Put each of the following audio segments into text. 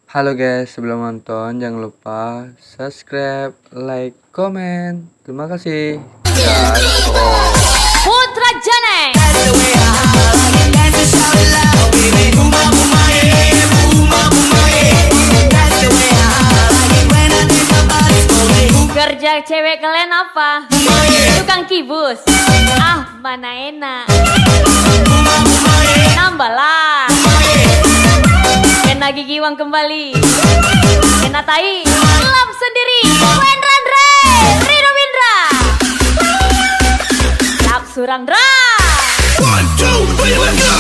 Halo guys, sebelum nonton jangan lupa subscribe, like, komen. Terima kasih. Putra Janeng. Kerja cewek kalian apa? Tukang kibus. Ah, mana enak. Nambahlah. Kena gigi uang kembali. Kena tai. Lap sendiri. Wendra Andre. Rino Windra. Lap Surandra. 1, 2, 3, let's go.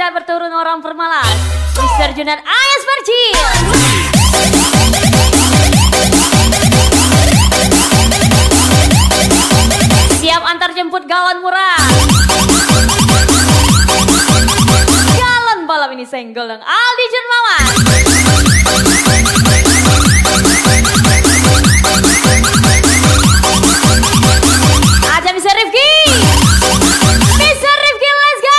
Berturun orang permalas Mr. Junan Ayas Percil. Siap antar jemput galon murah. Galon balap ini senggol dong Aldi Jermawan. Aja bisa Rifki. Bisa Rifki, let's go.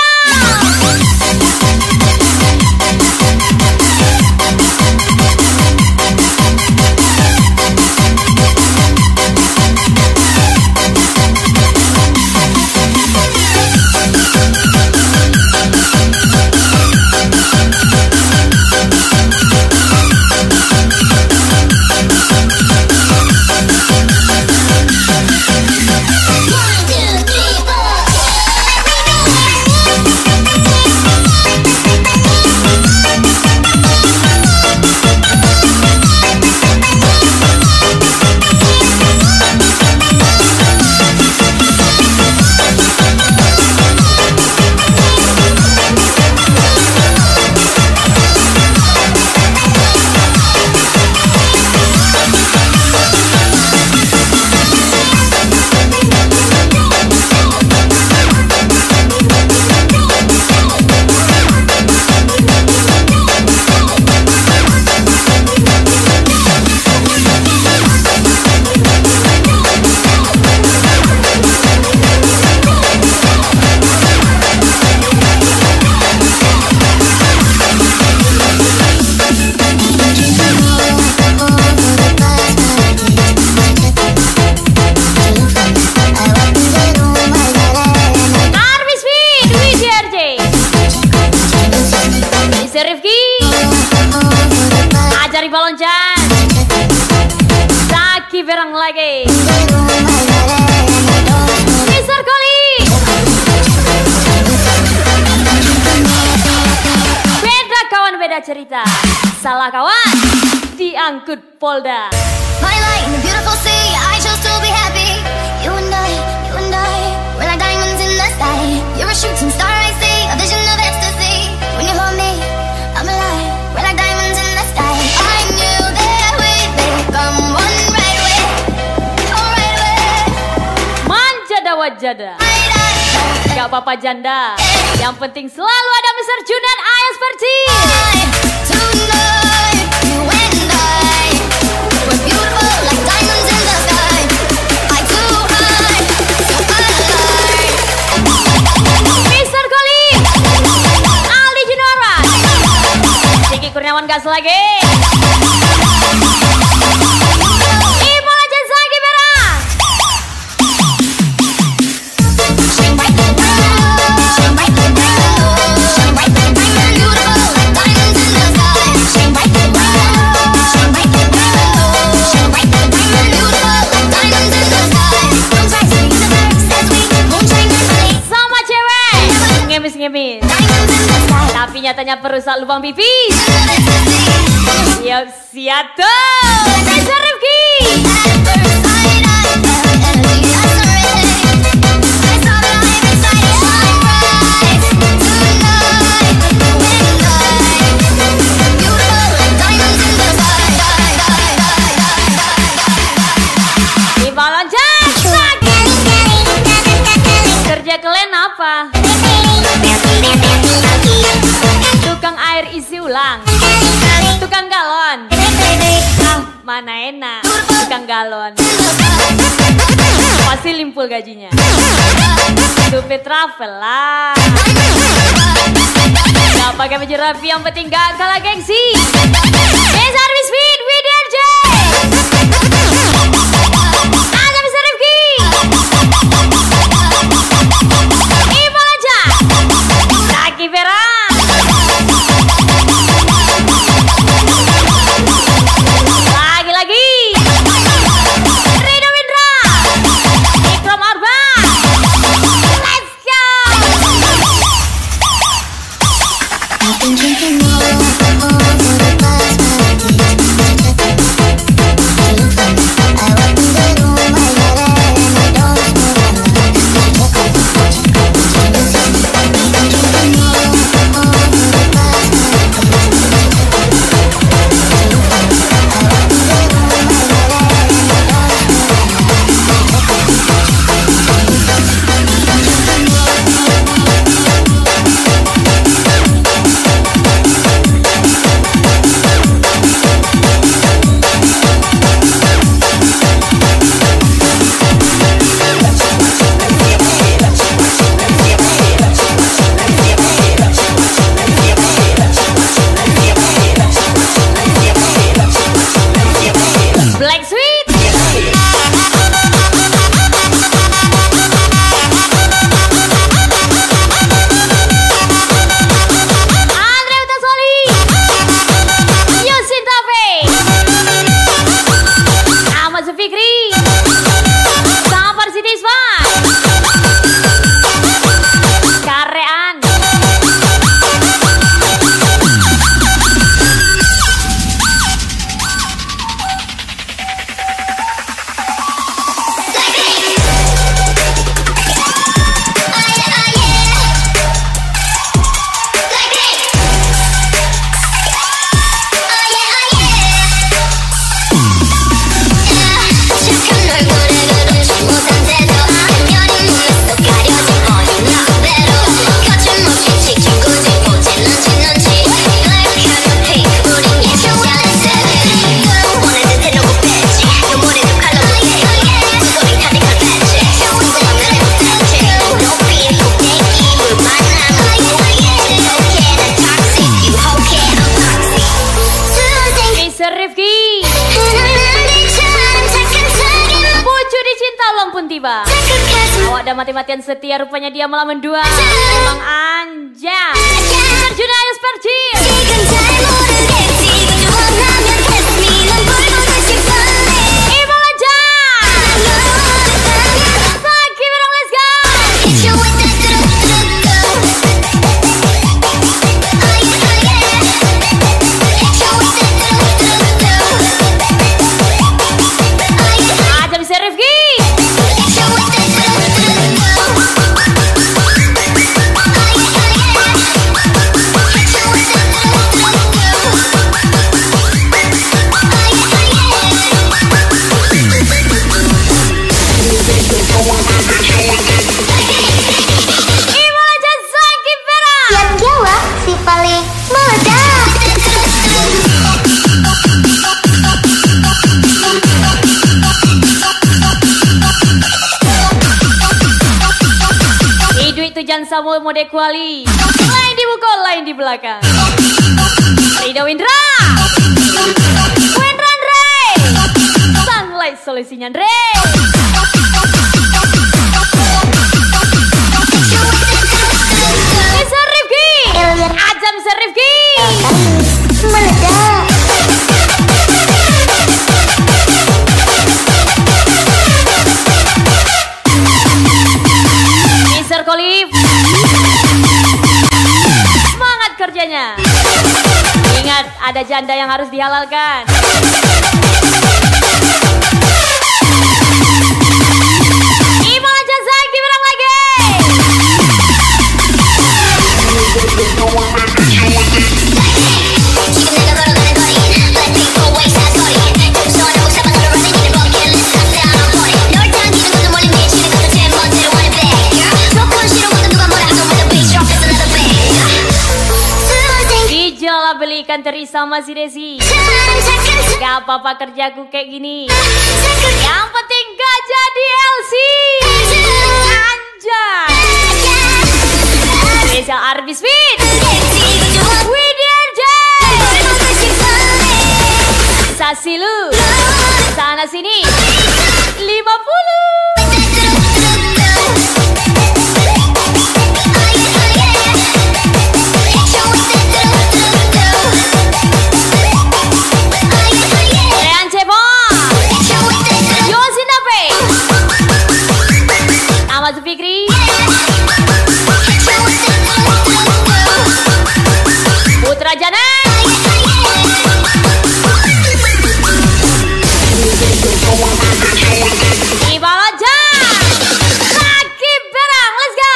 Ajari baloncan Saki berang lagi Mister Koli. Beda kawan beda cerita. Salah kawan diangkut Polda. My light in the beautiful sea, I chose to be happy. You and I, we're like diamonds in the sky. You're a shooting star, I see, a vision of ecstasy. When you hold me, I'm alive. We're like diamonds in the sky. I knew that we'd become one right away. Oh, right away. Manjada wajada. Gak apa-apa janda. Yang penting selalu ada Mr. Junan Ayas Percil. Tonight, you and I, we're beautiful like diamonds in the sky. I too high, so alive. Mr. Koli, Aldi Junora, Siki Kurniawan gas lagi. Ibu Legend Sagi Merah. Shine bright like diamonds, shine bright like diamonds, shine bright like diamonds, beautiful like diamonds in the sky. Shine bright like diamonds, shine bright like diamonds, shine bright like diamonds, beautiful like diamonds in the sky. Comes right to the universe as we moonshine merrily. Sama cewek ngemis-ngemis, Diamonds in the sky. tapi nyatanya perusak lubang pipis. Siap tuh, Mr. Rifki. Di balon jak sakit. pulang. Tukang galon. Ah, mana enak. Tukang galon. Pasti limpul gajinya. Supir travel lah. Gak pakai baju rapi, yang penting gak kalah gengsi. Service Fit WDRJ. Ada Mr. Rifki. Ibu aja. Zaki Vera. Lagi-lagi. Rido Windra. Ikram Arba. Let's go. I've been drinking all for the past 5 days. I walk in the room, I got it, and I don't smoke I've been drinking all for the past 5 days. I walk in the room, I got it, and I Black Sweet. Andre Utasoli. Yosin Tafe. Ahmad Sufikri. Safar Sitiswa. Karean. Mr. Rifki. Pucu dicinta belum pun tiba. Awak dah mati-matian setia, rupanya dia malah mendua. Emang anja. Terjun ayo Sperci. Ibu aja. Zaki Berang, let's go. Ada Mr. Rifki. Ibu aja Zaki Berang. Yang dialah si paling meledak. Hidup itu jangan sama mode kuali. Lain di muka, lain di belakang. Rido Windra. Wendra Andre. Sunlight solusinya Andre. Mr. Rifki. Aja Mr. Rifki. Meledak. Mr. Kolif. Semangat kerjanya. Ingat, ada janda yang harus dihalalkan. Ibu aja Zaki Berang lagi. ikan teri sama si Desi. Gak apa-apa kerjaku kayak gini. Yang penting gak jadi LC. Anjay. Spesial Arbis Fit. Widiarja. Sasilu. Sana sini 50. Fikri Putra Jana Ibalaja Laki Berang, let's go.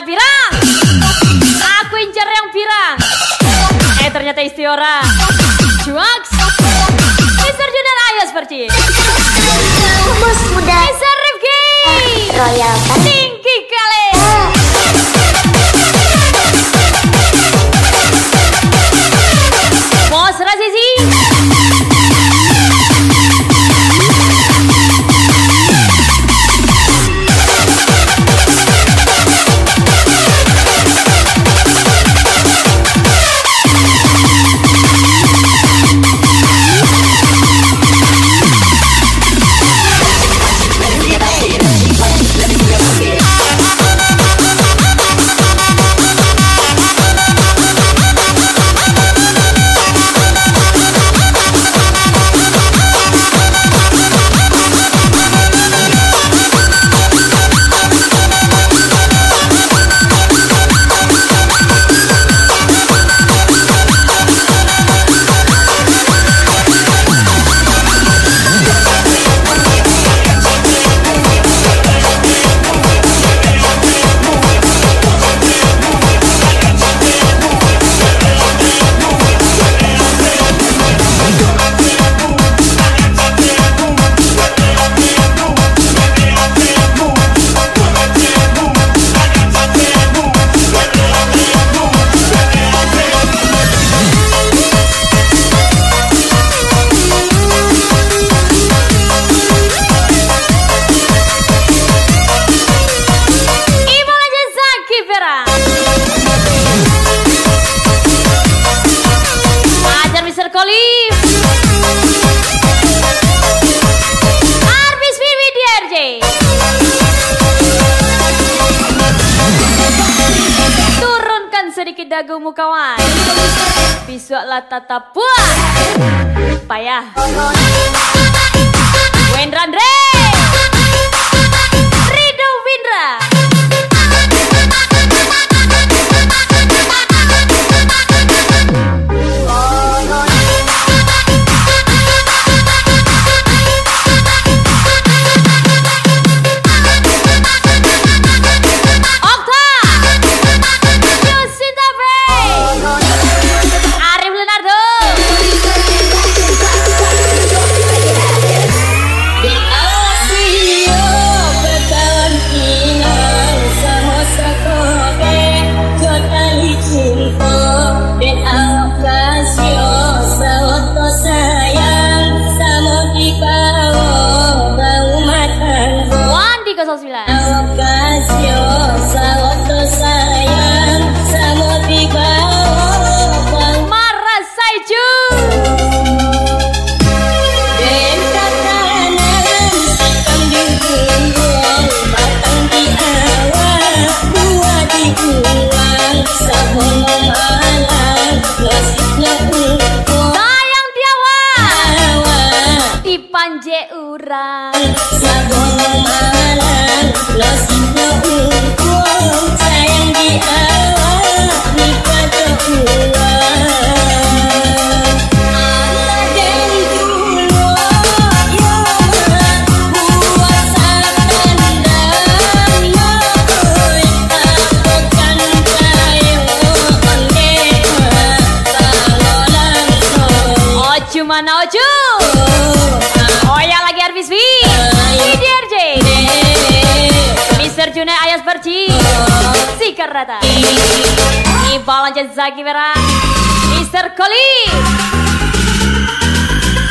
Pirang, aku incar yang pirang. Ternyata Istiora, Juax, Mister Junan Ayas Perci, Bos muda Mister Rifki, Royal Tinggi kali. Bos Razizi. Sedikit dagumu kawan, besoklah tatap buah payah. Wendran Re Rido Windra. Sayang Tiawa dipanje urang. Mana Oju? Oh ya lagi Arvis V, DRJ, Mr. Junai Ayas Perci, Sikar Rata, Ibalan Zaki Merah, Mr. Koli,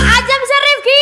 Ajam Sarifki.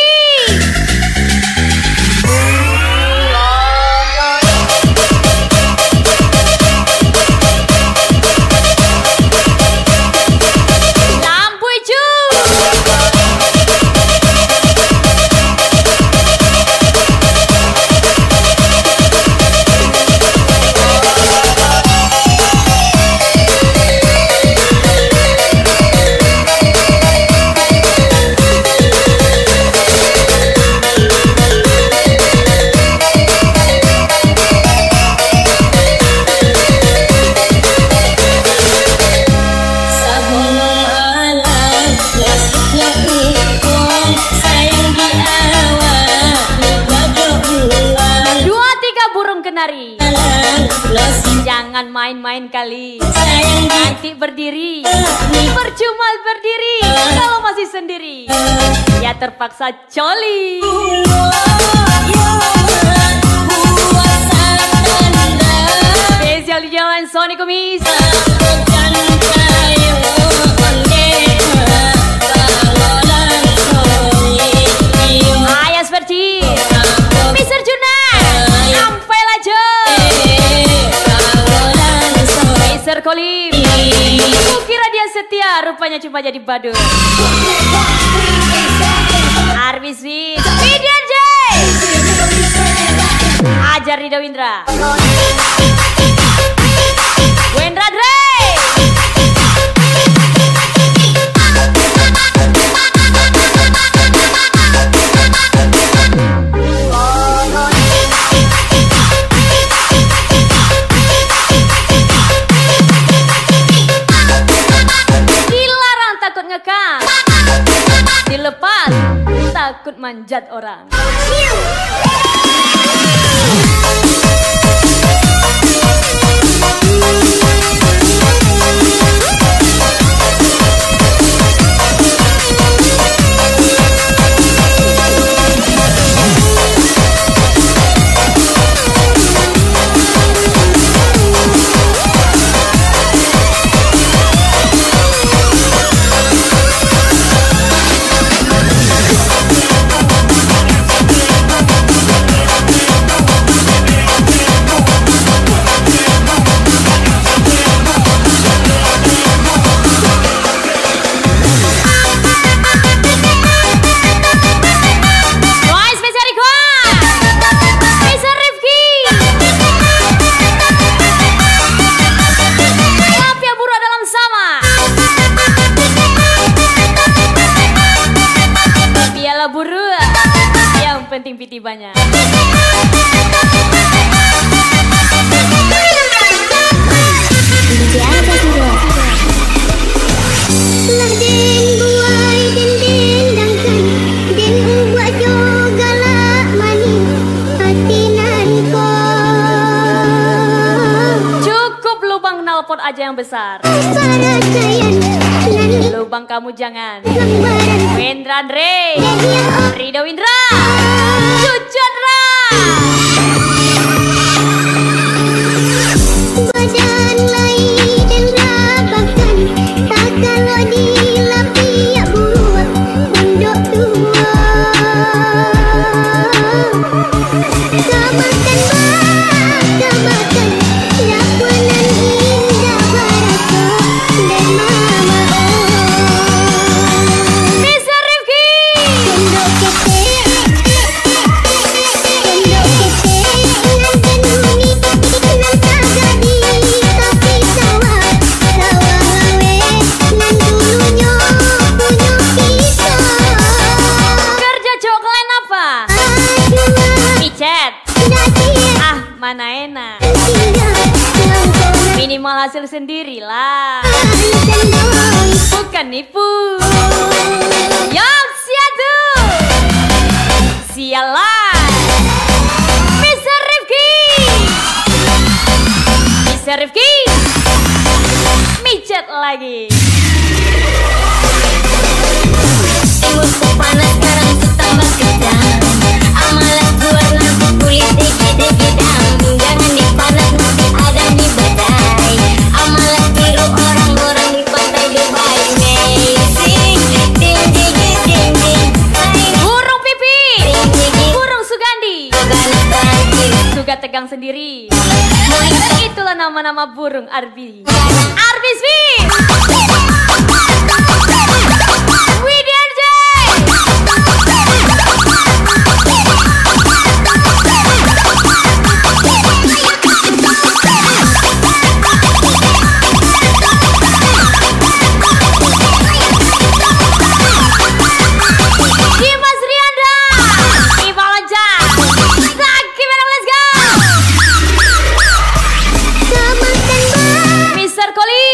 Jangan main-main kali, nanti berdiri, percuma berdiri kalau masih sendiri, ya terpaksa coli. Spesial di jalan Sony Kumis, Ayas Perci, Mr. Junai, sampai lajo, Mr. Kolim. Kukira dia setia, rupanya cuma jadi badut. Arvis V, DRJ, Ajar Ridho Indra, Wendra Dre, dilepas takut manjat orang. Penting piti banyak. Cukup lubang knalpot aja yang besar. Lubang kamu jangan. Wendra Dre, Ridho Indra, Cucandra. Badan lain dan rabakan, tak kalau dilapiak buah pondok tua. Kamakan, lapunan indah baraka dan mama. Mr. Rifki, Pondok kete, nan tenuni, nan tagadi, tapi sawah lawe, nan dulunya punya kita. kerja cowok kalian apa? Micet. Ah, mana enak. Minimal hasil sendirilah, bukan nipu. Yok, siatu, sialan. Mr. Rifki, Mr. Rifki, micet lagi. juga tegang sendiri. Itulah nama-nama burung Arbi. Arbi Sweet, WDRJ. Dimas Rianda, Iqbal Lancar, Zaki Merah, let's go. Mr. Koli,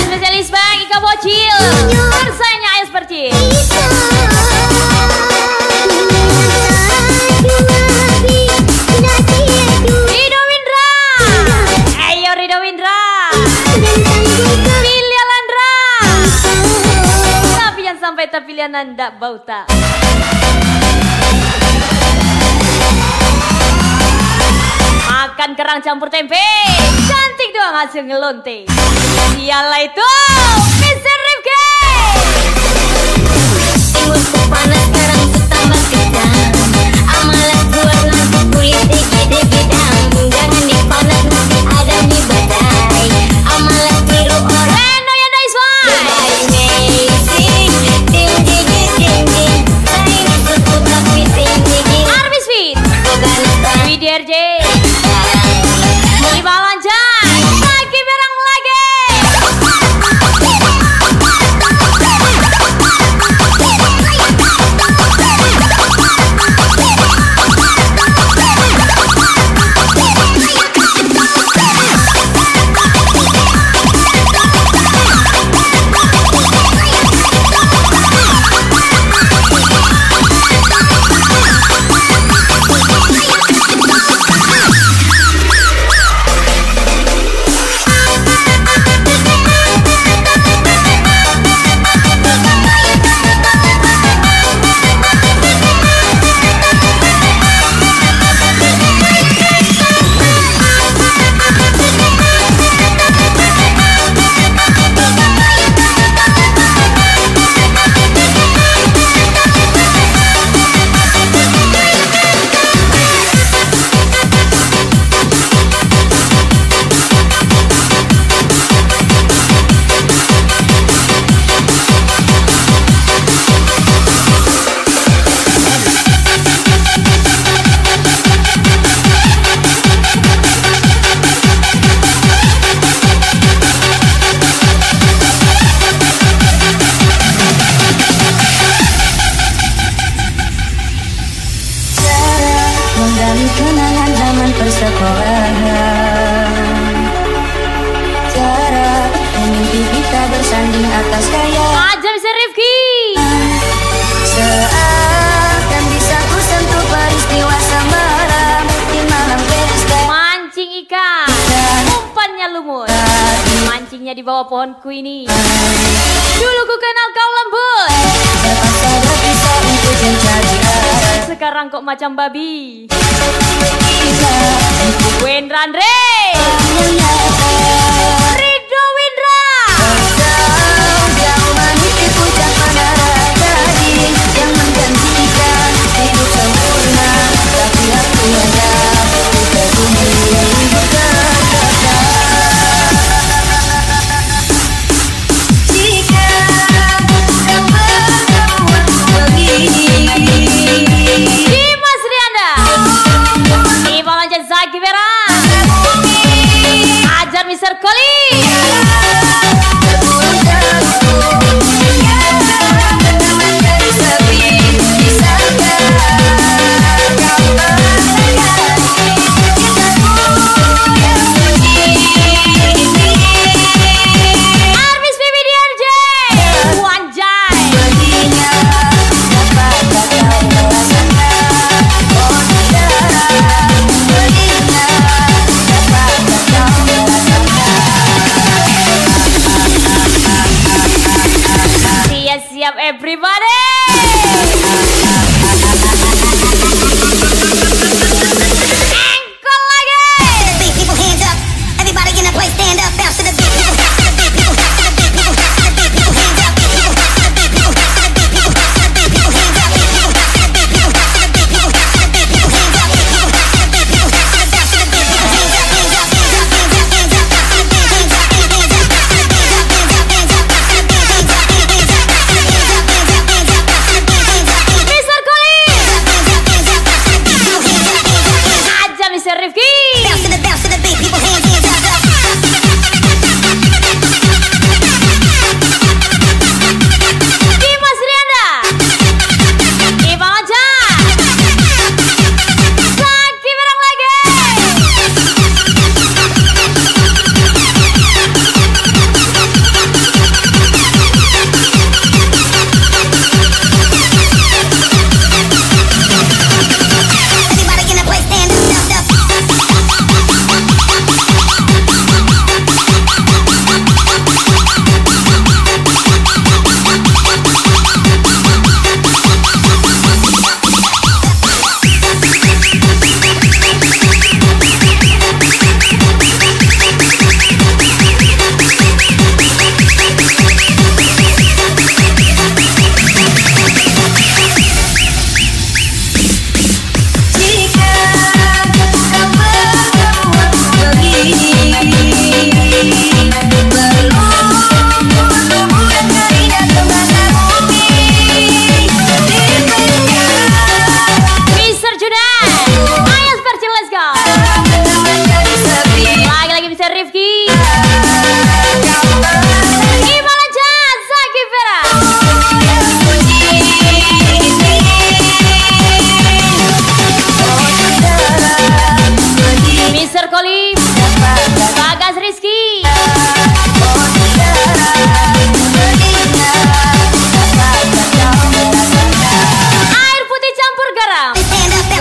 spesialis bang Ika Bocil, rasanya es percis. Rido Windra, ayo Rido Windra, pilihan Andra, tapi jangan sampai terpilihan anda bauta. Makan kerang campur tempe, cantik doang hasil ngelonte. Sialah itu Mr. Rifki. Timurku panas sekarang ku tambah kejam. Amalan buat lampu kulit degedang. Jangan dipanas nanti ada mie badai. Amalan tiru orang Reno yang nice one. amazing. Ding ding ding ding ding. Saya suku tapi ding ding ding. Arbi Sweet, Bukan WDRJ, Iqbal Lancar, Zaki Merah lagi. Menggali kenangan zaman persekolahan. Cara mimpi kita bersanding atas kayak Aja Mr. Rifki. seakan bisa ku sentuh peristiwa semalam di malam pesta. Mancing ikan, umpannya lumut, mancingnya di bawah pohonku ini. Dulu ku kenal kau lembut, Terpaksa berpisah untuk mencari arah. sekarang kok macam babi. Kita Wendra Andre, menyapa. Rido Windra, Jauh meniti puncak menara tadi yang menjanjikan hidup sempurna, tapi aku hendak kita bumi berkata. Jika kau bertemu begini, Dimas Rianda, Iqbal Lancar, Zaki Merah, Aja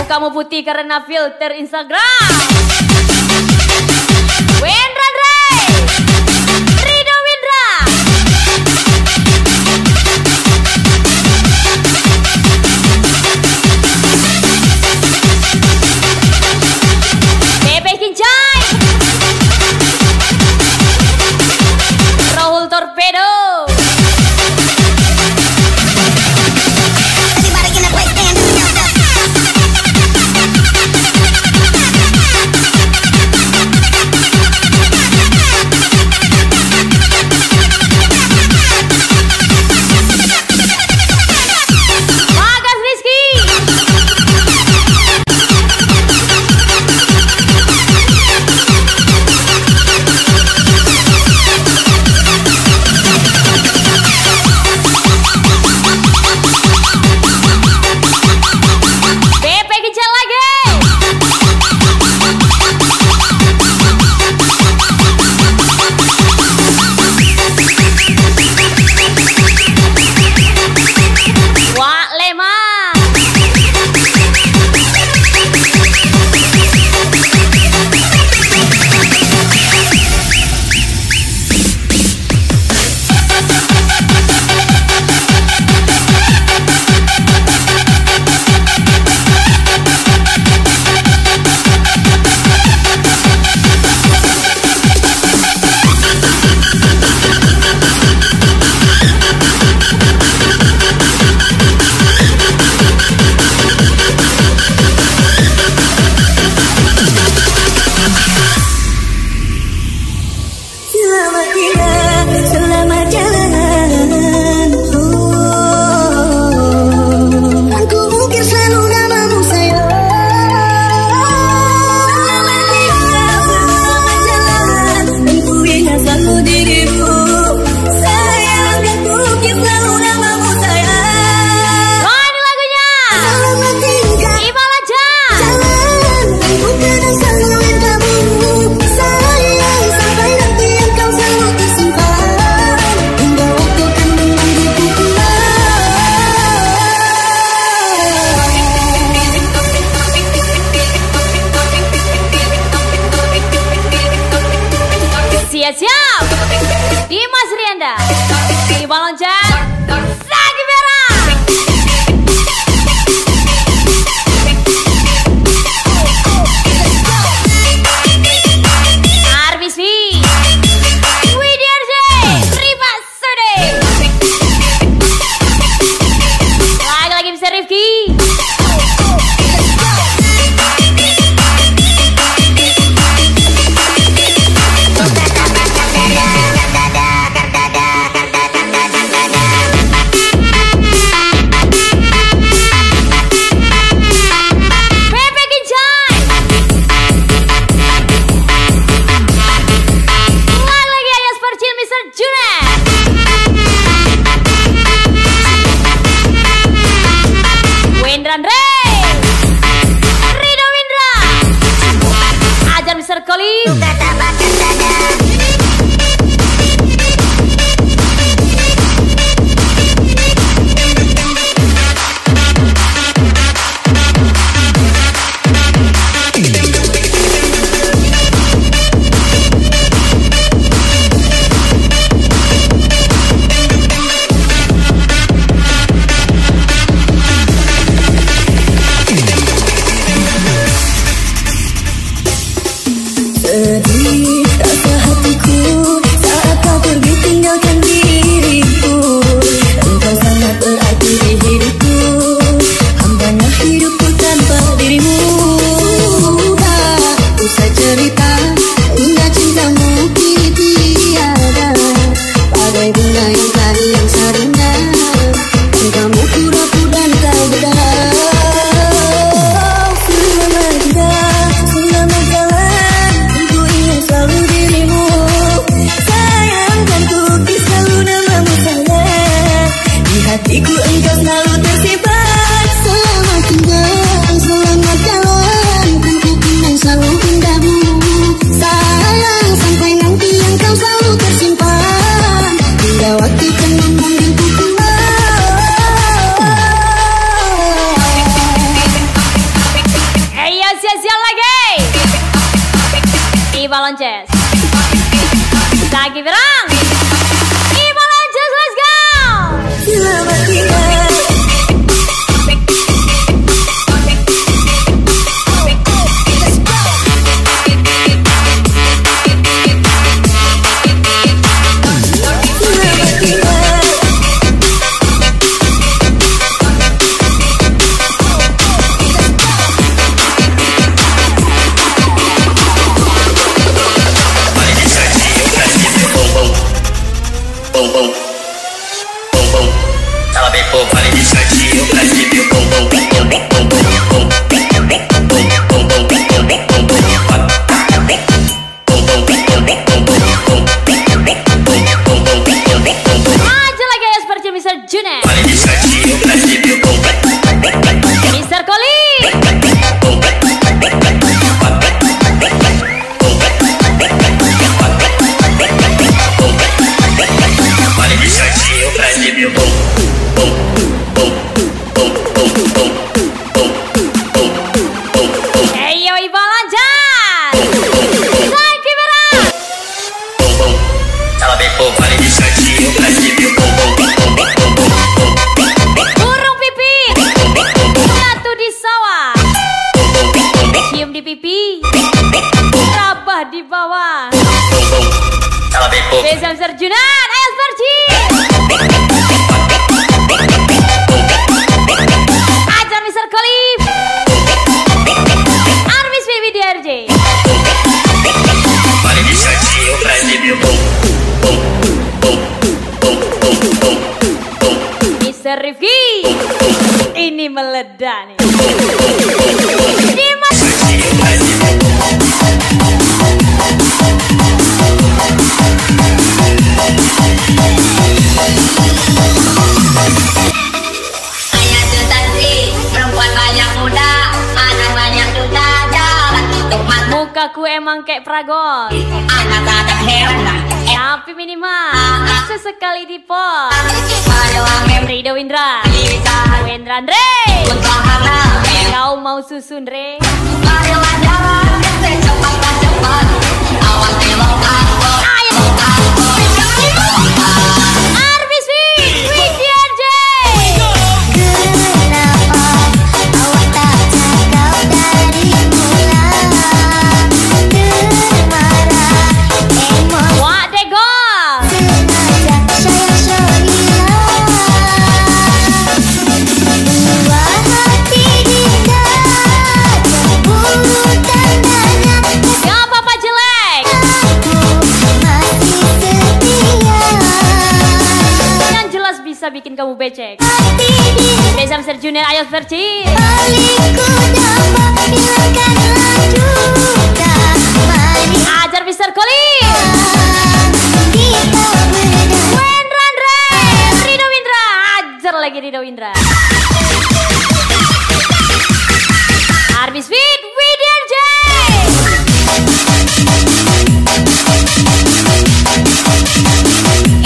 kamu putih karena filter Instagram. Wendran Ray, Ridho Windra. Pepe Kincai, Rahul Torpedo. Everybody in the place stand to yourself. Bagas Rizky, Pepe Kincai lagi. Wak Lema, Selamat tinggal, selamat jalan. Kan ku ukir selalu namamu sayang. Selamat tinggal, selamat jalan. Dan ku ingat selalu dirimu sayang. Dan ku ukir selalu namamu sayang. oh ini lagunya. Selamat tinggal, Imal aja. jalan. Dan ku kadang selalu mintamu sayang. Sampai nanti engkau selalu tersimpan. Hingga waktu kan menungguku Siap-siap. Dimas Rianda, Iqbal Loncat, Zaki Merah. Arvisvi, Widiarje, Riva Sude. Lagi bisa Rifki. Pepe Kincai. Lagi alias Percil Mr. Junet. Wendran Ray, Ridho Windra. Ajar Mr. Koli. sedih. Lonces. Zaki Berang. Ibu Lonces, let's go. Selamat tinggal. Aja lagi ya seperti Mr. Junet, Mr. Koli, Eyo Ibu Lonces, Zaki Berang. Burung pipit jatuh di sawah, cium di pipi, rabah di bawah. Besam Serjunan, ayo Serji. Ajar Mr. Khalif, Armis Bibi DRJ. Mr. Rifki, ini meledak nih. Dimas. Saya Susanti, perempuan banyak muda, anak banyak duda, jalan tutup mata. Mukaku emang kayak pragon, Anak kadang heran, tapi minimal sesekali di pos. Madoang Rido Windra, bisa Wendra Andre, untuk halal. kau mau susun Re? Marilah jalan, cepat. Awas belok aku, Armis Bibi DRJ. Kenapa awak tak cakap dari mula? Termarah emosi Wak Degol, sengaja saya hilang. Dua hati dinda cemburu tandanya. gak apa-apa jelek. Aku masih setia. Yang jelas bisa bikin kamu becek. Hati dinda Besam Serjuner, ayo Serji. paling ku dapat hilangkanlah duka. Mari Ajar Mr. Koli, kita berdua. Wendra Andre, Rido Windra, ajar lagi Rido Windra. Armis Bibi DRJ.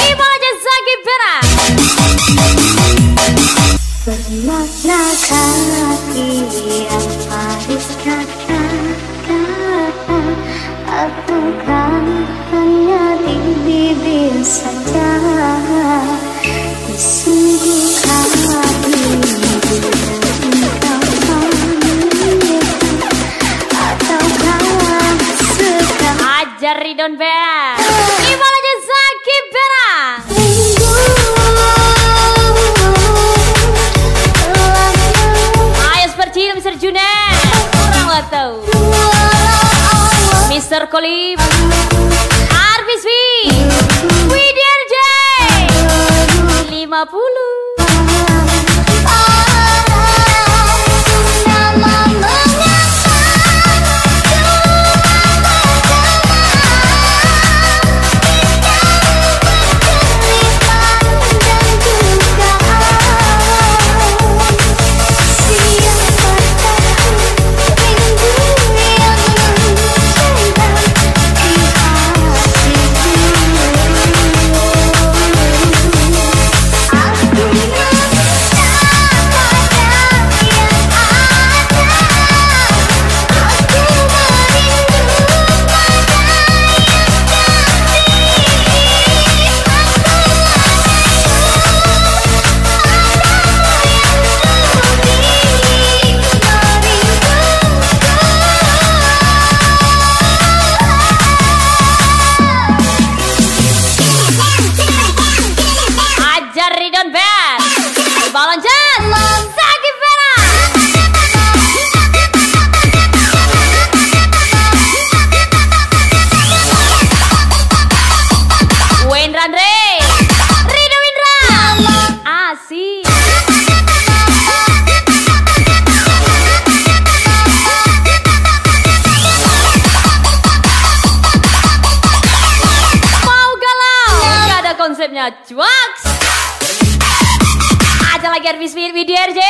Ibu aja Zaki Berang. Bermakna hati yang Paris kata-kata, ataukah hanya di bibir saja? Sungguh hati engkau panggil, ataukah sekali Ajar Ridon Bea. Ibu aja Zaki Berang. Ayo seperti Mr. Junet, kurang lah tahu. Mr. Kolib, Arvis WDRJ 50. Aku pokoknya cuaks. Aja lagi Arvis Widya RJ.